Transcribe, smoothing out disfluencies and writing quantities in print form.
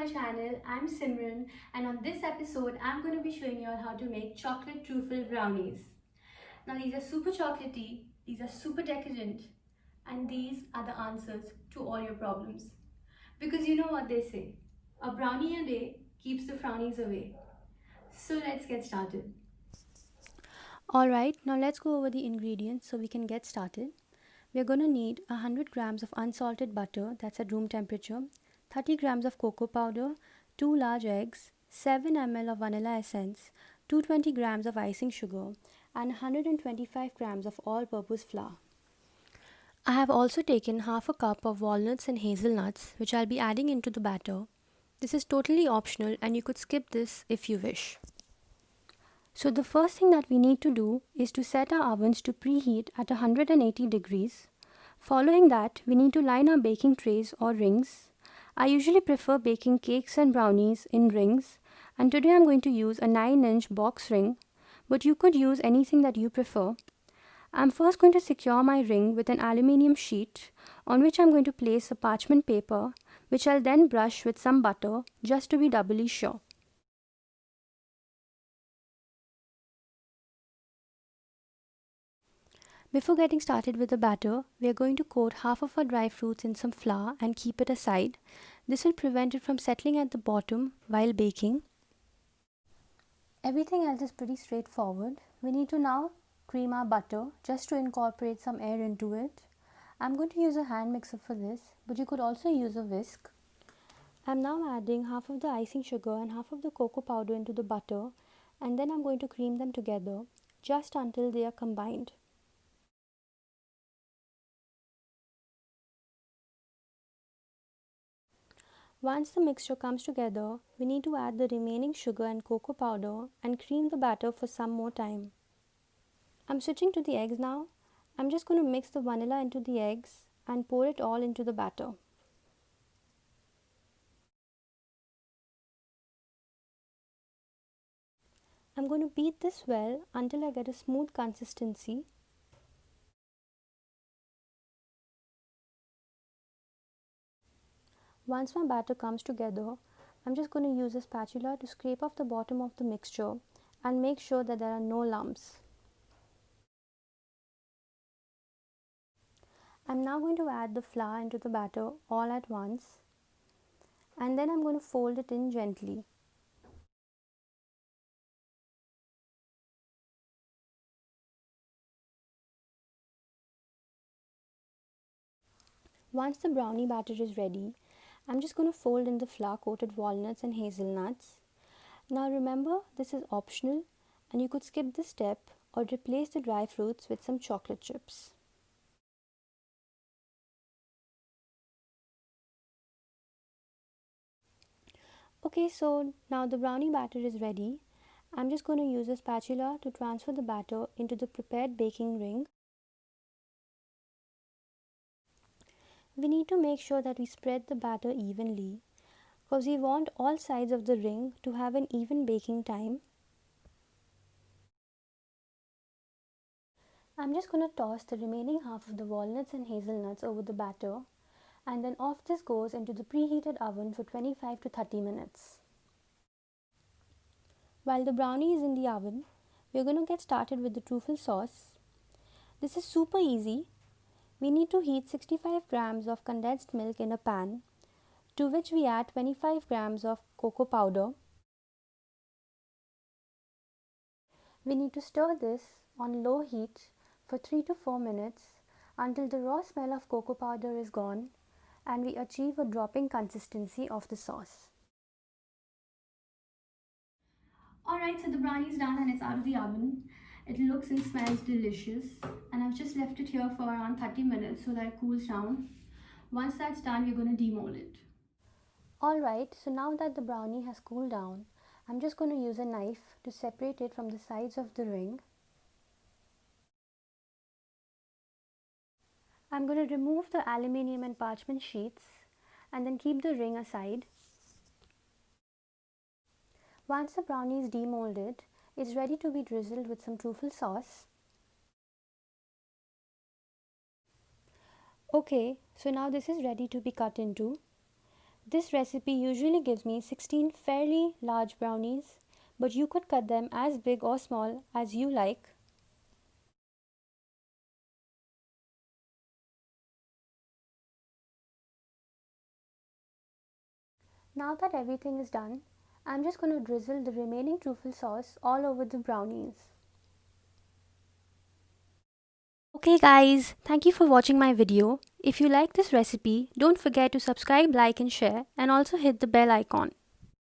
my channel. I'm Simran, and on this episode I'm going to be showing you all how to make chocolate truffle brownies. Now these are super chocolatey, these are super decadent, and these are the answers to all your problems. Because you know what they say, a brownie a day keeps the frownies away. So let's get started. Alright, now let's go over the ingredients so we can get started. We're going to need 100 grams of unsalted butter, that's at room temperature, 30 grams of cocoa powder, 2 large eggs, 7 ml of vanilla essence, 220 grams of icing sugar, and 125 grams of all-purpose flour. I have also taken half a cup of walnuts and hazelnuts, which I'll be adding into the batter. This is totally optional and you could skip this if you wish. So the first thing that we need to do is to set our ovens to preheat at 180 degrees. Following that, we need to line our baking trays or rings. I usually prefer baking cakes and brownies in rings, and today I'm going to use a 9-inch box ring, but you could use anything that you prefer. I'm first going to secure my ring with an aluminium sheet on which I'm going to place a parchment paper, which I'll then brush with some butter just to be doubly sure. Before getting started with the batter, we are going to coat half of our dry fruits in some flour and keep it aside. This will prevent it from settling at the bottom while baking. Everything else is pretty straightforward. We need to now cream our butter just to incorporate some air into it. I'm going to use a hand mixer for this, but you could also use a whisk. I'm now adding half of the icing sugar and half of the cocoa powder into the butter, and then I'm going to cream them together just until they are combined. Once the mixture comes together, we need to add the remaining sugar and cocoa powder and cream the batter for some more time. I'm switching to the eggs now. I'm just going to mix the vanilla into the eggs and pour it all into the batter. I'm going to beat this well until I get a smooth consistency. Once my batter comes together, I'm just going to use a spatula to scrape off the bottom of the mixture and make sure that there are no lumps. I'm now going to add the flour into the batter all at once, and then I'm going to fold it in gently. Once the brownie batter is ready, I'm just going to fold in the flour coated walnuts and hazelnuts. Now remember, this is optional and you could skip this step or replace the dry fruits with some chocolate chips. Okay, so now the brownie batter is ready. I'm just going to use a spatula to transfer the batter into the prepared baking ring. We need to make sure that we spread the batter evenly because we want all sides of the ring to have an even baking time. I'm just going to toss the remaining half of the walnuts and hazelnuts over the batter, and then off this goes into the preheated oven for 25 to 30 minutes. While the brownie is in the oven, we're going to get started with the truffle sauce. This is super easy. We need to heat 65 grams of condensed milk in a pan, to which we add 25 grams of cocoa powder. We need to stir this on low heat for 3 to 4 minutes until the raw smell of cocoa powder is gone and we achieve a dropping consistency of the sauce. Alright, so the brownie's done and it's out of the oven. It looks and smells delicious, and I've just left it here for around 30 minutes so that it cools down. Once that's done, we're going to demold it. Alright, so now that the brownie has cooled down, I'm just going to use a knife to separate it from the sides of the ring. I'm going to remove the aluminium and parchment sheets and then keep the ring aside. Once the brownie is demolded, it's ready to be drizzled with some truffle sauce. Okay, so now this is ready to be cut into. This recipe usually gives me 16 fairly large brownies, but you could cut them as big or small as you like. Now that everything is done, I'm just going to drizzle the remaining truffle sauce all over the brownies. Okay guys, thank you for watching my video. If you like this recipe, don't forget to subscribe, like and share, and also hit the bell icon.